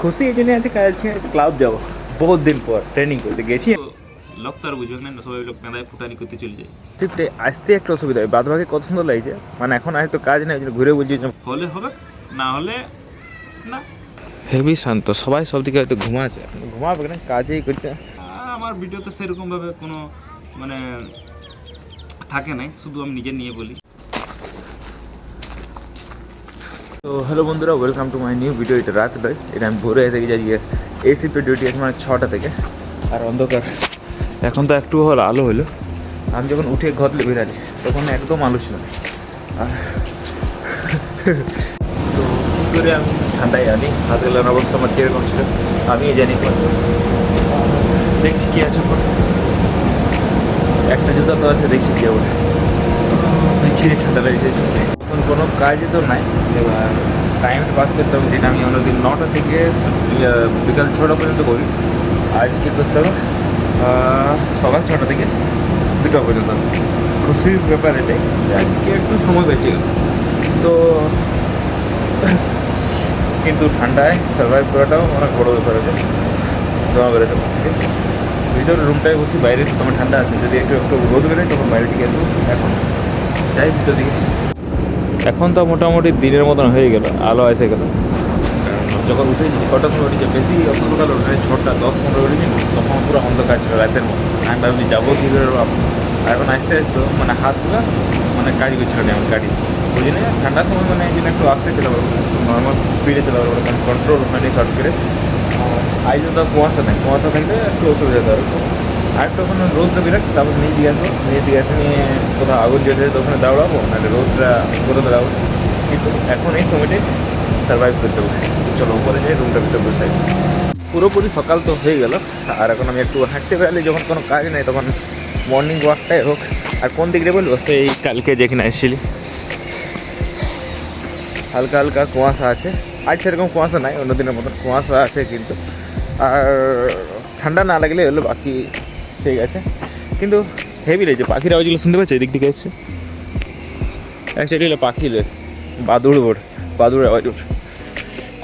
খুশি এই জন্য আছে আজকে ক্লাব যাবো বহুত দিন পর ট্রেনিং করতে গেছি। লোক তো আর বুঝবে না, সবাই লোক কাঁদায় ফুটানি করতে চলে যায়। শিফটে আসতে একটা অসুবিধা হয়, বাদ বাকি কত সুন্দর লাগছে। মানে এখন হয়তো কাজ নেই, ওই জন্য ঘুরে বলছি হলে হবে, না হলে না। হেভি শান্ত, সবাই সব দিকে হয়তো ঘুমাচ্ছে, ঘুমাবে না, কাজেই করছে। আমার ভিডিওতে সেরকমভাবে কোনো মানে থাকে নাই, শুধু আমি নিজের নিয়ে বলি। তো হ্যালো বন্ধুরা, welcome to my new video. এটা রাত নয়, এটা আমি ভোরে এসে গেছি আজকে। এই শিফটের ডিউটি আছে মানে 6টা থেকে, আর অন্ধকার। এখন তো একটু হলো আলো হলো, আমি যখন উঠে ঘরলে বেরালি তখন একদম আলো ছিল না। আর তো কী করে আমি ঠান্ডায় জানি হাত গেলার অবস্থা আমার কীরকম ছিল আমি জানি। দেখছি কী আছে, একটা জুতা তো আছে, দেখছি কী হবে। দেখছি ঠান্ডা লেগেছে। এখন কোনো কাজই তো নাই, এবার টাইমটা পাস করতে হবে, যেটা আমি অন্যদিন 9টা থেকে বিকাল 6টা পর্যন্ত করি। আজকে করতে হবে সকাল 6টা থেকে 2টা পর্যন্ত। খুশির ব্যাপার এটাই যে আজকে একটু সময় বেঁচে গেল। তো কিন্তু ঠান্ডায় সার্ভাইভ করাটাও অনেক বড়ো ব্যাপার আছে। জমা বেরোতে ভিতরে রুমটায় বসি, বাইরে তো তোমার ঠান্ডা আছে, যদি একটু একটু রোদ বেরোয় তখন বাইরে দিকে আসবো। এখন যাই ভিতর দিকে। এখন তো মোটামুটি দিনের মতন হয়ে গেল, আলো এসে গেল। যখন উঠেছি কটার সময় উঠেছে, বেশি অত সকাল উঠে 6টা 10-15 উঠেছি না, তখন পুরো অন্ধকার ছিল রাতের মতো। আমি ভাবছি যাবো কী করে। আর এখন আসতে আসতো মানে হাতগুলো মানে কাজ করছিল না, আমার গাড়ি বুঝি না। ঠান্ডার সময় মানে এই জন্য একটু আসতে চালাবো, নর্মাল স্পিডে চালাবো, কারণ কন্ট্রোল হয়নি শর্ট করে। আজ তো কুয়াশা নেই, কুয়াশা থাকলে একটু অসুবিধা হতে পারে। আর তখন রোদটা বিরাট, তারপর নিয়ে দিয়ে আসবো, নিয়ে দিয়ে আসে নিয়ে কোথাও আগুন জ্বলে তো ওখানে দাঁড়াবো, নাহলে রোদটা করে দাঁড়াবো। কিন্তু এখন এই সময়টাই সার্ভাইভ করতে হবে। চলো উপরে যাই, রুমটার ভিতরে বসে থাকি। পুরোপুরি সকাল তো হয়ে গেল, আর এখন আমি একটু হাঁটতে বেরোলে যখন কোনো কাজ নেই তখন মর্নিং ওয়াকটাই হোক। আর কোন দিক দিয়ে বলবো, সেই কালকে যেখানে আসছিলি হালকা হালকা কুয়াশা আছে। আজ সেরকম কুয়াশা নাই, অন্যদিনের মতন কুয়াশা আছে কিন্তু। আর ঠান্ডা না লাগলে হলো, বাকি ঠিক আছে। কিন্তু হেভি লাগছে, পাখির আওয়াজগুলো শুনতে পাচ্ছি এদিক দিকে এসছে। অ্যাকচুয়ালি হলো পাখি বাদুড়ের আওয়াজ ওঠ।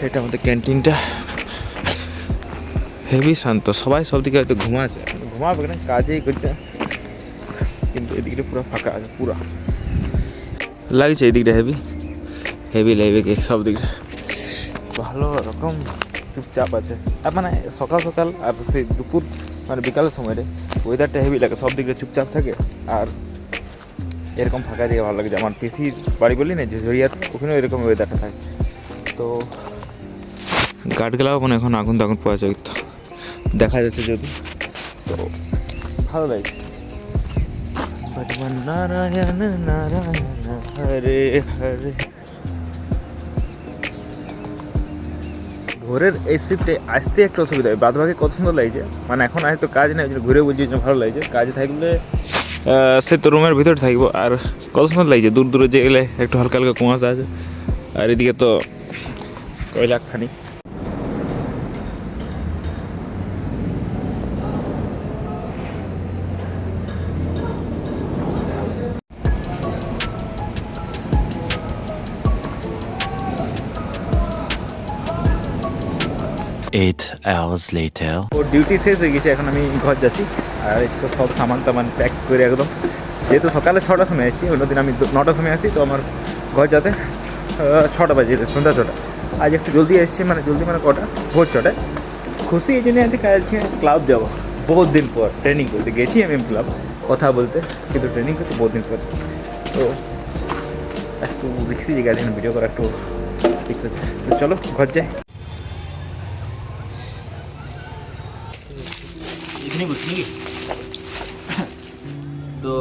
এটা আমাদের ক্যান্টিনটা, হেভি শান্ত, সবাই সব দিকে হয়তো ঘুমাচ্ছে, ঘুমাবে না, কাজেই করছে। কিন্তু এদিকটা পুরো ফাঁকা আছে, পুরো লাগছে এদিকটা হেভি লাগবে কি সব দিকটা ভালো রকম চুপচাপ আছে। আর মানে সকাল সকাল আর সেই দুপুর মানে বিকালের সময়টা ওয়েদারটা হেভি লাগে, সব দিকটা চুপচাপ থাকে। আর এরকম ফাঁকা দিকে ভালো লাগে। আমার পিসির বাড়ি বলি না যে ঝরিয়াত, ওখানেও এরকম ওয়েদারটা থাকে। তো গাছগুলাও মানে এখন আগুন তাগুন পাওয়া যায় তো দেখা যাচ্ছে যদি, তো ভালো লাগে। নারায়ণ নারায়ণ হরে হরে। ভোরের এই শিফটে আসতে একটা অসুবিধা হয়, বাদ বাকি কত সুন্দর লাগছে। মানে এখন হয়তো কাজ নেই, ওই জন্য ঘুরে বলছি ভালো লাগছে। কাজ থাকলে সে তো রুমের ভিতরে থাকবো। আর কত সুন্দর লাগছে, দূর দূরে যে গেলে একটু হালকা হালকা কুয়াশা আছে। আর এদিকে তো কয়লাখানি। Eight hours later. ওর ডিউটি শেষ হয়ে গেছে, এখন আমি ঘর যাচ্ছি। আর একটু সব সামান টামান প্যাক করে একদম, যেহেতু সকালে 6টার সময় আসছি, অন্যদিন আমি 9টার সময় আসি, তো আমার ঘর যাতে 6টা বাজে, সন্ধ্যা 6টা। আজ একটু জলদি এসেছি, মানে জলদি মানে কটা, ভোর 6টায়। খুশি এই জন্যই আছে আজকে ক্লাব যাবো বহুত দিন পর ট্রেনিং করতে গেছি আমি ক্লাব, কথা বলতে, কিন্তু ট্রেনিং করতে বহুত দিন পর। তো একটু রিক্সি জায়গায় ভিডিও করা একটু ঠিক আছে। তো চলো ঘর যাই। এখানে বুঝছি নাকি? তো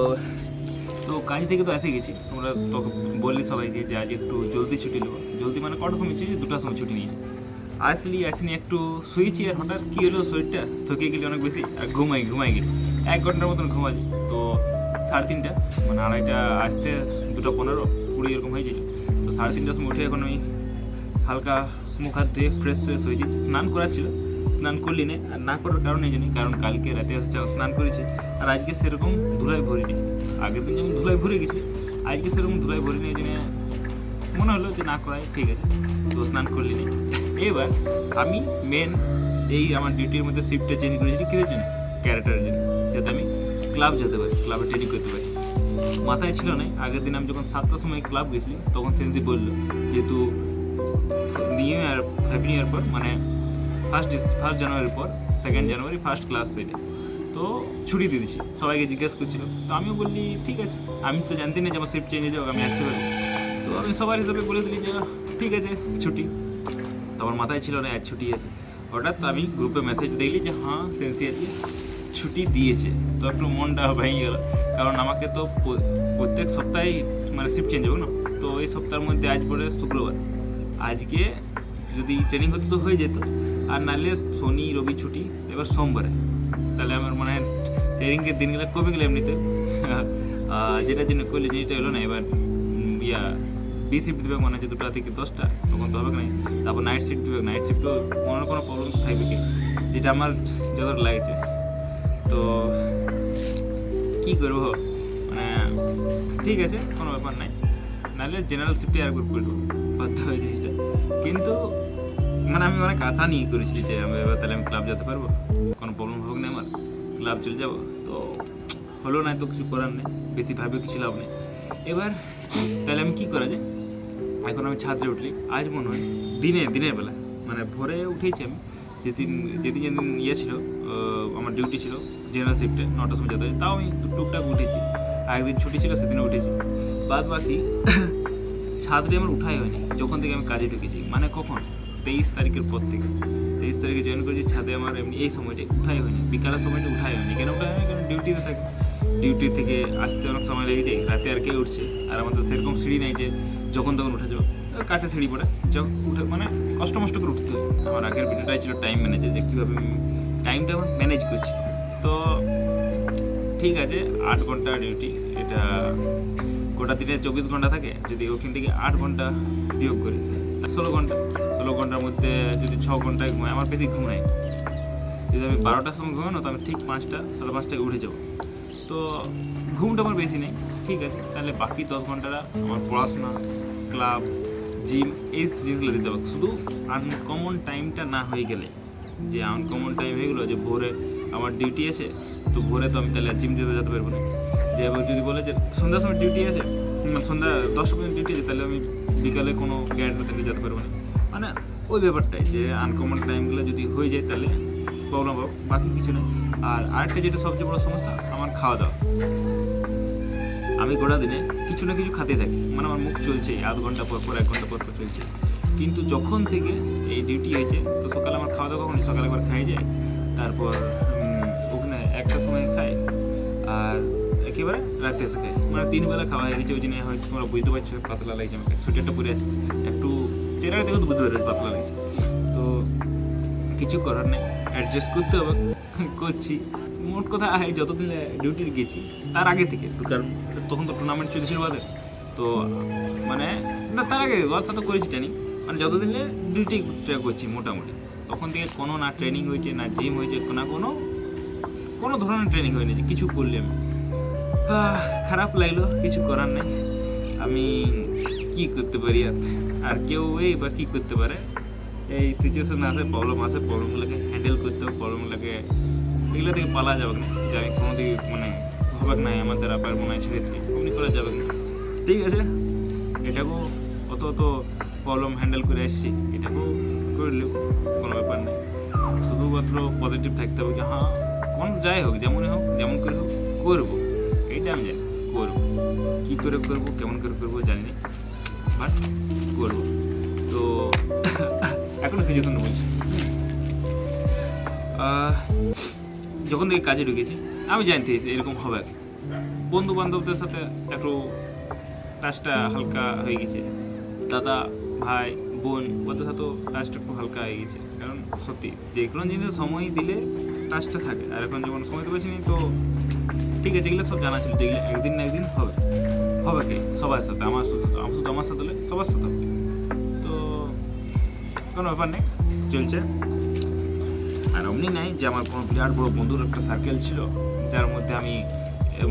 তো কাজ থেকে তো এসে গেছি, তোমরা তো বললি সবাইকে যে আজ একটু জলদি ছুটি নেবো। জলদি মানে কটার সময় ছিল, 2টার সময় ছুটি নিয়েছি। আসিনি একটু শুয়েছি, আর হঠাৎ কী হলো, শরীরটা থকে গেলি অনেক বেশি, আর ঘুমাই গেলি 1 ঘন্টার মতন ঘুমালি। তো 3:30 মানে আড়াইটা আসতে 2:15-20 এরকম হয়েছিল। তো 3:30টার সময় উঠে এখন আমি হালকা মুখ হাত ধুয়ে ফ্রেশ হয়েছি। স্নান করাচ্ছিল, স্নান করলি না, আর না করার কারণ এই জানি, কারণ কালকে রাতে স্নান করেছি। আর আজকে সেরকম ধুলাই ভরিনি। আগের দিন যেমন ধুলাই ভরে গেছি, আজকে সেরকম ধুলাই ভরিনি। এই জন্য মনে হলো যে না করাই ঠিক আছে। তো স্নান করলি না, এবার আমি মেন এই আমার ডিউটির মধ্যে শিফটটা চেঞ্জ করেছি কিসের জন্য, ক্যারেক্টারের জন্য, যাতে আমি ক্লাব যেতে পারি, ক্লাবে ট্রেনিং করতে পারি। মাথায় ছিল না, আগের দিন আমি যখন 7টার সময় ক্লাব গেছিলাম তখন সেন্সি বললো যেহেতু new year, happy new year পর মানে ফার্স্ট জানুয়ারির পর 2 জানুয়ারি ফার্স্ট ক্লাস সেটে, তো ছুটি দিয়ে দিচ্ছি। সবাইকে জিজ্ঞেস করছিল, তো আমিও বললি ঠিক আছে, আমি তো জানতে না যে আমার শিফট চেঞ্জ হয়ে যাবে, আমি আসতে পারবো। তো আমি সবার হিসাবে বলে দিলি যে ঠিক আছে ছুটি। তো আমার মাথায় ছিল না আজ ছুটি আছে। হঠাৎ আমি গ্রুপে মেসেজ দেখলি যে হ্যাঁ সেন্সি আছে ছুটি দিয়েছে, তো একটু মনটা ভেঙে গেল। কারণ আমাকে তো প্রত্যেক সপ্তাহে মানে শিফট চেঞ্জ হবে না, তো এই সপ্তাহের মধ্যে আজ পরে শুক্রবার, আজকে যদি ট্রেনিং হতো তো হয়ে যেত, আর নাহলে শনি রবি ছুটি, এবার সোমবারে, তাহলে আমার মানে ট্রেনিংয়ের দিনগুলো কমে গেলে এমনিতে। যেটার জন্য করলে জিনিসটা হলো না। এবার বি শিফট দেবে মানে যে 2টা থেকে 10টা, তখন তো হবে না। তারপর নাইট শিফট দেবে, নাইট শিফটও কোনো না কোনো প্রবলেম থাকবে কি, যেটা আমার যতটা লাগছে। তো কী করবো, মানে ঠিক আছে কোনো ব্যাপার নাই, নাহলে জেনারেল শিফটে আর গ্রুপ করবো, বাধ্য হয়ে জিনিসটা। কিন্তু মানে আমি অনেক আশা নিয়ে করেছি যে আমি এবার তাহলে আমি ক্লাব যেতে পারবো, কোনো প্রবলেম হোক না আমার, ক্লাব চলে যাবো। তো হলো না, তো কিছু করার নেই, বেশি ভাবে কিছু লাভ নেই। এবার তাহলে আমি কী করা যায়, এখন আমি ছাদে উঠলি, আজ মনে হয় দিনের বেলা মানে ভোরে উঠেছি আমি, যেদিন ইয়ে ছিল আমার ডিউটি ছিল জেনারেল শিফটে 9টার সময় যেতে হয়, তাও আমি টুকটাক উঠেছি। একদিন ছুটি ছিল সেদিনে উঠেছি, বাদ বাকি ছাদে আমার উঠাই হয়নি যখন থেকে আমি কাজে ঢুকেছি। মানে কখন 23 তারিখের পর থেকে, 23 তারিখে জয়েন করেছি, ছাদে আমার এমনি এই সময়টা উঠাই হয়নি, বিকালের সময়টা উঠাই হয়নি। কেন উঠাই হয়নি, কারণ ডিউটিতে থাকে, ডিউটি থেকে আসতে অনেক সময় লেগে যায়, রাতে আর কে উঠছে, আর আমাদের সেরকম সিঁড়ি নেই যে যখন তখন উঠে যাবো, কাঠে সিঁড়ি পড়ে যখন উঠে মানে কষ্ট মষ্ট করে উঠতে হয়। আমার আগের ভিডিওটাই ছিল টাইম ম্যানেজার, যে কীভাবে আমি টাইমটা আমার ম্যানেজ করছি। তো ঠিক আছে 8 ঘন্টা ডিউটি, এটা গোটা দিনে 24 ঘন্টা থাকে, যদি ওখান থেকে 8 ঘন্টা বিয়োগ করি 16 ঘন্টা, 16 ঘন্টার মধ্যে যদি 6 ঘন্টায় ঘুমাই, আমার বেশি ঘুম নাই। যদি আমি 12টার সময় ঘুমাই না, তো আমি ঠিক 5টা 5:30টায় উঠে যাবো। তো ঘুমটা আমার বেশি নেই, ঠিক আছে। তাহলে বাকি 10 ঘন্টাটা আমার পড়াশোনা, ক্লাব, জিম এই জিনিসগুলো দিতে হবে। শুধু আনকমন টাইমটা না হয়ে গেলে, যে আনকমন টাইম হয়ে গেলো যে ভোরে আমার ডিউটি আছে, তো ভোরে তো আমি তাহলে জিম দিতে যেতে পারবো না। যে এবার যদি বলে যে সন্ধ্যার সময় ডিউটি আছে, সন্ধ্যা 10টা পর্যন্ত ডিউটি আছে, তাহলে আমি বিকালে কোনো গ্যারেন্টি থেকে যেতে পারবো না। মানে ওই ব্যাপারটাই যে আনকমন টাইমগুলো যদি হয়ে যায় তাহলে প্রবলেম হবে, বাকি কিছু নেই। আর আরেকটা যেটা সবচেয়ে বড় সমস্যা, আমার খাওয়া দাওয়া। আমি গোটা দিনে কিছু না কিছু খেতে থাকি, মানে আমার মুখ চলছে 1/2 ঘন্টা পর পর 1 ঘন্টা পর পর চলছে। কিন্তু যখন থেকে এই ডিউটি হয়েছে, তো সকালে আমার খাওয়া দাওয়া কখন, সকালে একবার খাই যায়, তারপর ওখানে 1টার সময় খাই, আর একেবারে রাতে এসে খাই, মানে 3 বেলা খাওয়া হয়ে গেছে। ওই জন্য হয়তো তোমরা বুঝতে পারছো পাতলা লাগছে আমাকে, সোয়েটারটা পরে আছে, একটু চেহারা দেখে তো বুঝতে পারবে পাতলা লাগছে। তো কিছু করার নেই, অ্যাডজাস্ট করতে হবে, করছি। মোট কথা যতদিন ডিউটির গেছি তার আগে থেকে, কারণ তখন তো টুর্নামেন্ট চলছিল বাদে, তো মানে তার আগে ওর সাথে করেছি ট্রেনিং, মানে যতদিন ডিউটিটা করছি মোটামুটি, তখন থেকে কোনো না ট্রেনিং হয়েছে, না জিম হয়েছে, না কোনো ধরনের ট্রেনিং হয়নি যে কিছু করলে আমি। খারাপ লাগলো, কিছু করার নেই, আমি কি করতে পারি আর কেউ বা কী করতে পারে। এই সিচুয়েশন আসে, প্রবলেমগুলোকে হ্যান্ডেল করতে হবে, প্রবলেমগুলোকে এগুলো থেকে পালা যাবে না, যে আমি কোনো দিকে মানে হবে না আমার দ্বারা পারবো না, ছেড়েছি অমনি করা যাবে না। ঠিক আছে, এটাকেও অত প্রবলেম হ্যান্ডেল করে এসেছি, এটাকেও করলেও কোনো ব্যাপার নেই। শুধুমাত্র পজিটিভ থাকতে হবে যে হ্যাঁ কোন যাই হোক, যেমনই হোক, যেমন করে হোক করবো, এইটা আমি জানি করবো। কী করে করবো, কেমন করে করবো জানি না, বাট করবো। তো এখনও সিচুয়েশন বলছি, যখন থেকে কাজে ঢুকেছি আমি জানতে এরকম হবে। বন্ধু বান্ধবদের সাথে একটু টাচটা হালকা হয়ে গেছে, দাদা ভাই বোন ওদের সাথেও টাচটা একটু হালকা হয়ে গেছে। কারণ সত্যি যে কোনো জিনিসের সময় দিলে টাচটা থাকে, আর এখন যখন সময় দিতে নি তো ঠিক আছে, এগুলো সব জানা ছিল যেগুলো একদিন না একদিন হবে কি সবার সাথে, শুধু আমার সাথে হলে সবার সাথে হবে। তো কোনো ব্যাপার নেই, চলছে। আর অমনি নাই যে আমার কোনো বিরাট বড় বন্ধুর একটা সার্কেল ছিল যার মধ্যে আমি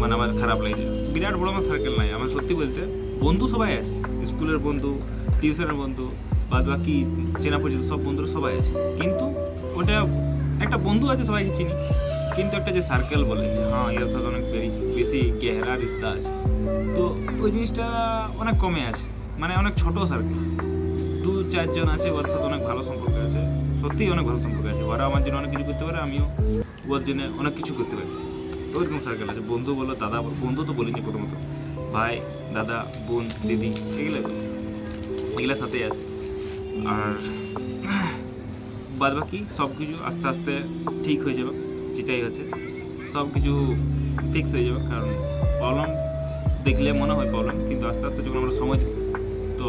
মানে আমার খারাপ লাগছে, বিরাট বড় আমার সার্কেল নাই। আমার সত্যি বলতে বন্ধু সবাই আছে, স্কুলের বন্ধু, টিউশনের বন্ধু, বাদ বাকি চেনা পরিচিত সব বন্ধুরা সবাই আছে, কিন্তু ওটা একটা বন্ধু আছে সবাইকে চিনি, কিন্তু একটা যে সার্কেল বলে যে হ্যাঁ এর সাথে অনেক বেশি গেহরা রিস্তা আছে, তো ওই জিনিসটা অনেক কমে আছে, মানে অনেক ছোট সার্কেল, 2-4 জন আছে, ওর সাথে অনেক ভালো সম্পর্ক আছে, সত্যিই অনেক ভালো সম্পর্ক আছে, ওরা আমার জন্য অনেক কিছু করতে পারে, আমিও ওর জন্য অনেক কিছু করতে পারি, তো ওইরকম সার্কেল আছে। বন্ধু বলো, দাদা, বন্ধু তো বলিনি প্রথমত, ভাই, দাদা, বোন, দিদি, এগুলোর সাথেই আছে। আর বাদ বাকি সব কিছু আস্তে আস্তে ঠিক হয়ে যাবে, যেটাই হচ্ছে সব কিছু ফিক্স হয়ে যাবে, কারণ প্রবলেম দেখলে মনে হয় প্রবলেম, কিন্তু আস্তে আস্তে যখন আমরা সময় দেব তো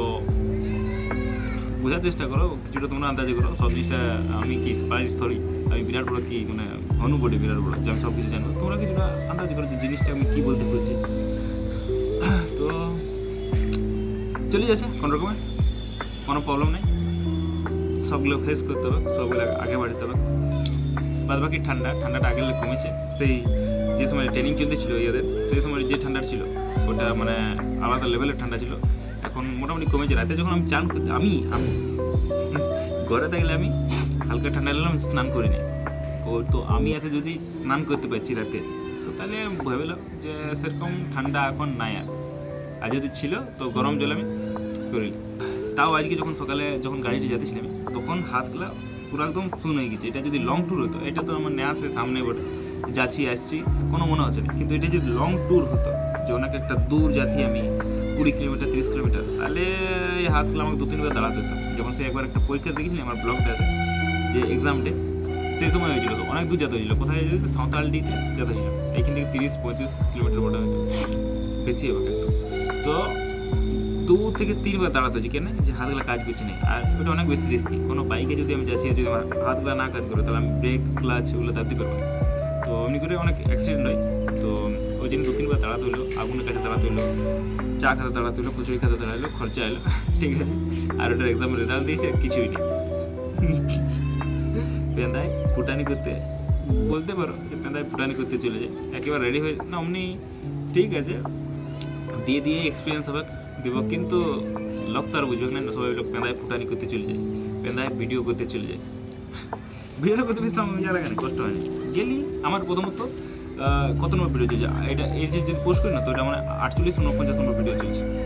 বোঝার চেষ্টা করো, কিছুটা তোমরা আন্দাজে করো সব জিনিসটা। আমি কি পারি সরি, আমি বিরাট বড় কি মানে অনুবডি বিরাট বড় যে আমি সব কিছু জানবো, তোমরা কিছুটা আন্দাজে করো যে জিনিসটা আমি কী বলতে পেরেছি। তো চলে যাচ্ছে কোনো রকমের, কোনো প্রবলেম নেই, সবগুলো ফেস করতে হবে, সবগুলো আগে বাড়তে হবে। বাদ বাকি ঠান্ডাটা আগে কমেছে, সেই যে সময় ট্রেনিং চলতেছিল ইয়াদের, সেই সময় যে ঠান্ডা ছিল ওটা মানে আলাদা লেভেলের ঠান্ডা ছিল, এখন মোটামুটি কমেছে। রাতে যখন আমি চান করতে আমি ঘরে থাকলে আমি হালকা ঠান্ডা লাগলে আমি স্নান করি না, তো আমি এসে যদি স্নান করতে পারছি রাতে, তো তাহলে ভাবলাম যে সেরকম ঠান্ডা এখন নাই, আর যদি ছিল তো গরম জল আমি করি। তাও আজকে যখন সকালে যখন গাড়িতে যেতেছিলাম তখন হাতগুলা পুরো একদম শুন হয়ে গেছে। এটা যদি লং ট্যুর হতো, এটা তো আমার নেওয়ার সামনে বটে, যাচ্ছি আসছি কোনো মনে হচ্ছে না, কিন্তু এটা যদি লং ট্যুর হতো, যে ওনাকে একটা দূর যাচ্ছি আমি 20 কিলোমিটার 30 কিলোমিটার, তাহলে এই হাতগুলো আমাকে 2-3 বার দাঁড়াতে হতো। যেমন সে একবার একটা পরীক্ষা দেখেছিলাম আমার ব্লগটা আছে, যে এক্সাম ডে সেই সময় হয়েছিল, তো অনেক দূর যেতে হয়েছিল, কোথায় যেতে সাঁওতালডিতে যেতে হয়েছিল, এইখান থেকে 30-35 কিলোমিটার বড় হয়তো বেশি হবে একটু, তো 2-3 বার দাঁড়াতে হচ্ছে, কেন যে হাতগুলো কাজ করছে না, আর ওটা অনেক বেশি রিস্কি। কোনো বাইকে যদি আমি যাচ্ছি, যদি আমার হাতগুলো না কাজ করে, তাহলে আমি ব্রেক ক্লাচ ওগুলো দাঁড়াতে পারবো না, তো এমনি করে অনেক অ্যাক্সিডেন্ট হয়। তো ওই জন্য 2-3 বার দাঁড়াতে হলো, আগুনের কাছে দাঁড়াতে হলো, চা খাতে দাঁড়াতে হলো, কচুরি খাতে দাঁড়ালো, খরচা এলো, ঠিক আছে। আর ওটার এক্সামের রেজাল্ট দিয়েছে কিছুই নেই। পেন্দায় ফুটানি করতে বলতে পারো যে পেন্দায় ফুটানি করতে চলে যায়, একেবারে রেডি হয়ে না অমনি ঠিক আছে দিয়ে এক্সপিরিয়েন্স হবে দেবো, কিন্তু লোক তো আর বুঝবে না, সবাই লোক পেঁদায় ফুটানি করতে চলে যায়, পেঁদায় ভিডিও করতে চলে যায়। ভিডিওটা করতে বেশি মজা লাগে না, কষ্ট হয় না। গেলি আমার প্রথমত কত নম্বর ভিডিও চলছে, এটা এই যে যদি পোস্ট করি না, তো এটা মানে 48-49 নম্বর ভিডিও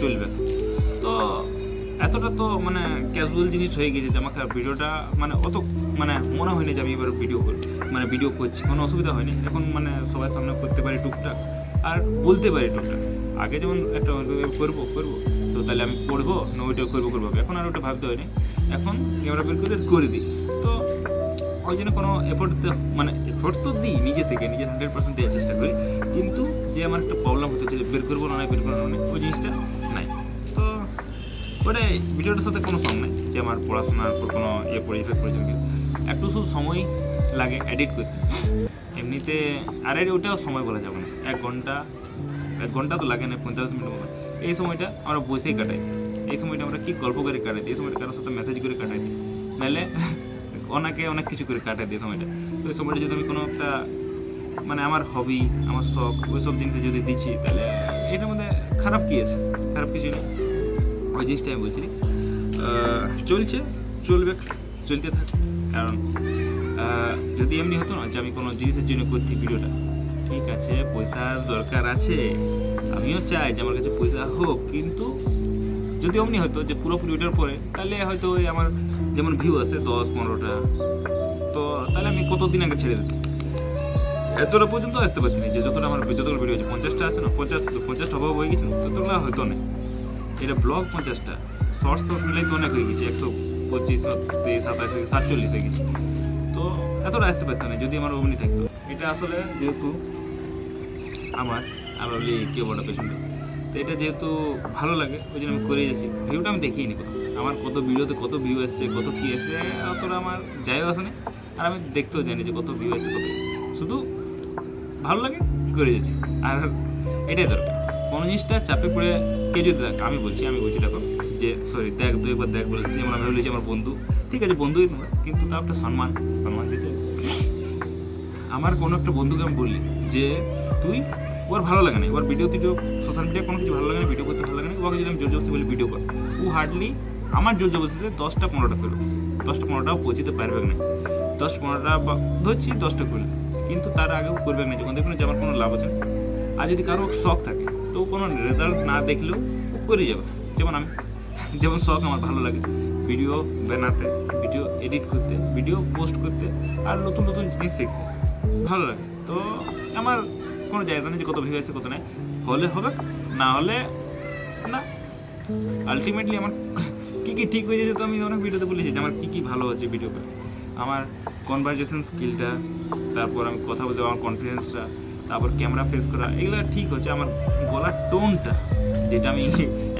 চলবে, তো এতটা তো মানে ক্যাজুয়াল জিনিস হয়ে গেছে যে আমাকে ভিডিওটা মানে অত মানে মনে হয়নি যে আমি এবার ভিডিও করছি, কোনো অসুবিধা হয়নি এখন, মানে সবার সামনে করতে পারি টুকটাক, আর বলতে পারি টুকটাক। আগে যেমন একটা করবো তো তাহলে আমি পড়বো না ওইটা করবো, এখন আর ওটা ভাবতে হয়নি, এখন ক্যামেরা বের করে দিই, তো ওই জন্য কোনো এফোর্ট তো দিই নিজে থেকে, নিজের 100% দেওয়ার চেষ্টা করি, কিন্তু যে আমার একটা প্রবলেম হতে হচ্ছে বের করবো না ওই জিনিসটা নাই। তো ওটাই ভিডিওটার সাথে কোনো সঙ্গ নাই যে আমার পড়াশোনার উপর কোনো প্রয়োজন, একটু শুধু সময় লাগে এডিট করতে, এমনিতে আর ওটাও সময় বলা যাবে না, 1 ঘন্টা তো লাগে না, 45 মিনিট মতো। এই সময়টা আমরা বসেই কাটাই, এই সময়টা আমরা কি গল্প করে কাটাই দিই, এই সময়টা কারোর সাথে মেসেজ করে কাটাই দিই, নাহলে অনেক কিছু করে কাটাই দিই সময়টা। তো এই সময়টা যদি আমি কোনো একটা মানে আমার হবি, আমার শখ, ওই সব জিনিসে যদি দিচ্ছি, তাহলে এটার মধ্যে খারাপ কী আছে? খারাপ কিছু নেই, ওই জিনিসটা আমি বলছি। চলতে থাক, কারণ যদি এমনি হতো না যে আমি কোনো জিনিসের জন্য করছি ভিডিওটা, ঠিক আছে পয়সার দরকার আছে, আমিও চাই যে আমার কাছে পয়সা হোক, কিন্তু যদি অমনি হতো যে পুরোপুরি ভিডিওর পরে, তাহলে হয়তো ওই আমার যেমন ভিউ আছে 10-15টা, তো তাহলে আমি কতদিন আগে ছেড়ে দিতাম, এতটা পর্যন্ত আসতে পারছি না, যে যতগুলো ভিডিও আছে 50টা আছে না, 50 অভাব হয়ে গেছে না, ততগুলো হয়তো না, এটা ব্লগ 50টা, শর্টস মিলাই তো অনেক হয়ে গেছে, 125, 27, 47 হয়ে গেছে, তো এতটা আসতে পারতো না যদি আমার অমনি থাকতো। এটা আসলে যেহেতু আমার বলি কেউ বড় পেছনটা, তো এটা যেহেতু ভালো লাগে ওই জন্য আমি করে যাচ্ছি। ভিউটা আমি দেখিয়ে নি কোথাও, আমার কত ভিডিওতে কত ভিউ এসছে, কত কী এসছে, অতটা আমার যাইও আসে না, আর আমি দেখতেও জানি যে কত ভিউ এসছে, শুধু ভালো লাগে করে যাচ্ছি, আর এটাই দরকার। কোনো জিনিসটা চাপে পড়ে কে যদি দেখ, আমি বলছি দেখো যে সরি দেখ, 2 একবার দেখ বলেছি, আমরা ভেবেছি আমার বন্ধু, ঠিক আছে বন্ধুই তোমরা, কিন্তু তাও একটা সম্মান দিতে। আমার কোনো একটা বন্ধুকে আমি বললি যে তুই ওর ভালো লাগে না, ওর ভিডিও সোশ্যাল মিডিয়া কোনো কিছু ভালো লাগে না, ভিডিও করতে ভালো লাগে না, ওকে যদি আমি জোর জবরদস্তি বলি ভিডিও কর, ও হার্ডলি আমার জোর জবরদস্তিতে 10টা-15টা করবে, 10টা-15টাও পৌঁছিতে পারবে না, 10-15টা ধরছি 10টা করলে, কিন্তু তার আগেও করবে না যখন দেখবেন যে আমার কোনো লাভ আছে না। আর যদি কারো শখ থাকে তো কোনো রেজাল্ট না দেখলেও করে যাবে। যেমন শখ আমার ভালো লাগে ভিডিও বানাতে, ভিডিও এডিট করতে, ভিডিও পোস্ট করতে, আর নতুন নতুন জিনিস শিখতে ভালো লাগে। তো আমার কোনো জায়গা নেই যে কত ভিউ আছে কত নেই, হলে হবে, না হলে না। আলটিমেটলি আমার কী কী ঠিক হয়ে যাচ্ছে, তো আমি অনেক ভিডিওতে বলেছি যে আমার কী কী ভালো হচ্ছে ভিডিও করে, আমার কনভারজেশন স্কিলটা, তারপর আমি কথা বলতে আমার কনফিডেন্সটা, তারপর ক্যামেরা ফেস করা, এগুলো ঠিক হচ্ছে। আমার গলার টোনটা যেটা আমি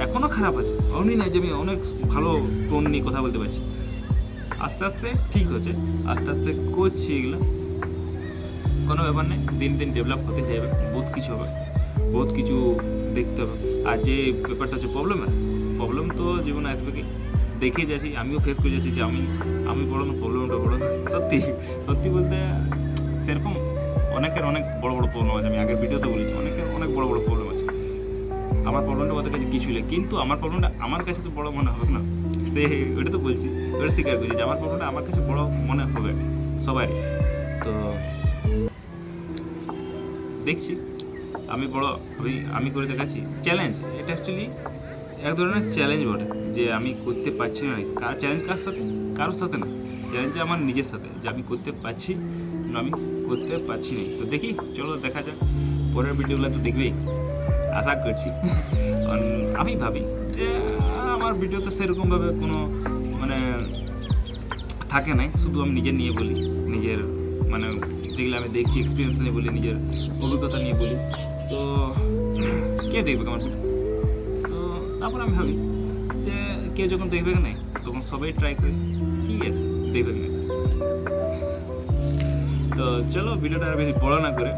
এখনও খারাপ আছে, এমনই নয় যে আমি অনেক ভালো টোন নিয়ে কথা বলতে পারছি, আস্তে আস্তে ঠিক হচ্ছে, আস্তে আস্তে করছি এগুলো, কোনো ব্যাপার নেই, দিন দিন ডেভেলপ হতে যাবে, বহুত কিছু হবে, বহুত কিছু দেখতে হবে। আর যে ব্যাপারটা হচ্ছে প্রবলেম তো জীবনে আসবে, কি দেখে যাচ্ছি, আমিও ফেস করে যাচ্ছি যে আমি বড় না, প্রবলেমটা বড় না। সত্যি বলতে সেরকম অনেকের অনেক বড় বড় প্রবলেম আছে, আমি আগের ভিডিওতে বলেছি অনেকের অনেক বড় বড় প্রবলেম আছে। আমার প্রবলেমটা ওদের কাছে কিছুই নেই, কিন্তু আমার প্রবলেমটা আমার কাছে তো বড় মনে হবে না, ওটা তো বলছি, ওটা স্বীকার করছি যে আমার প্রবলেমটা আমার কাছে বড় মনে হবে সবারই। তো দেখছি আমি আমি করে দেখাচ্ছি চ্যালেঞ্জ, এটা অ্যাকচুয়ালি এক ধরনের চ্যালেঞ্জ বটে, যে আমি করতে পারছি না। চ্যালেঞ্জ কার সাথে? কারোর সাথে না, চ্যালেঞ্জ আমার নিজের সাথে, যে আমি করতে পারছি না, আমি করতে পারছি না। তো দেখি, চলো দেখা যাক, পরের ভিডিওগুলো তো দেখবেই আশা করছি। কারণ আমি ভাবি যে আমার ভিডিওতে সেরকমভাবে কোনো মানে থাকে নাই, শুধু আমি নিজের নিয়ে বলি, নিজের মানে যেগুলো আমি দেখছি এক্সপিরিয়েন্স নিয়ে বলি, নিজের অভিজ্ঞতা নিয়ে বলি। তো কে দেখবে আমার ভিডিও? তো তারপর আমি ভাবি যে কেউ যখন দেখবে না তখন সবাই ট্রাই করে, কি আছে দেখবে না। তো চলো ভিডিওটা আর বেশি বড় না করে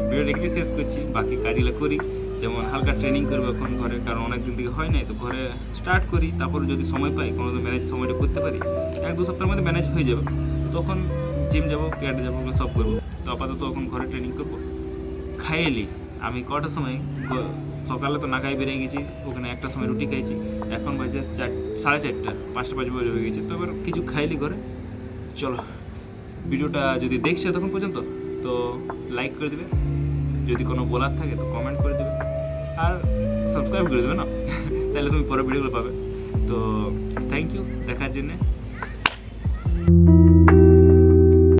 ভিডিওটা এখানে শেষ করছি, বাকি কাজগুলো করি। যেমন হালকা ট্রেনিং করবো এখন ঘরে, কারণ অনেক দিন থেকে হয় নাই, তো ঘরে স্টার্ট করি, তারপর যদি সময় পাই কোনো ম্যানেজ সময়টা করতে পারি, 1-2 সপ্তাহের মধ্যে ম্যানেজ হয়ে যাবে, তখন জিম যাবো, ক্যাটে যাবো, সব করবো। তো আপাতত এখন ঘরে ট্রেনিং করবো। খাইলি আমি কটার সময়, সকালে তো না খাই বেরিয়ে গেছি, ওখানে 1টার সময় রুটি খাইছি, এখন বাজে 4:30, 5টা বাজে হয়ে গেছে। তো এবার কিছু খাইলি করে চলো। ভিডিওটা যদি দেখছে তখন পর্যন্ত তো লাইক করে দেবে, যদি কোনো বলার থাকে তো কমেন্ট করে দেবে, আর সাবস্ক্রাইব করে দেবে না, তাহলে তুমি পরের ভিডিওগুলো পাবে। তো থ্যাংক ইউ দেখার জন্যে।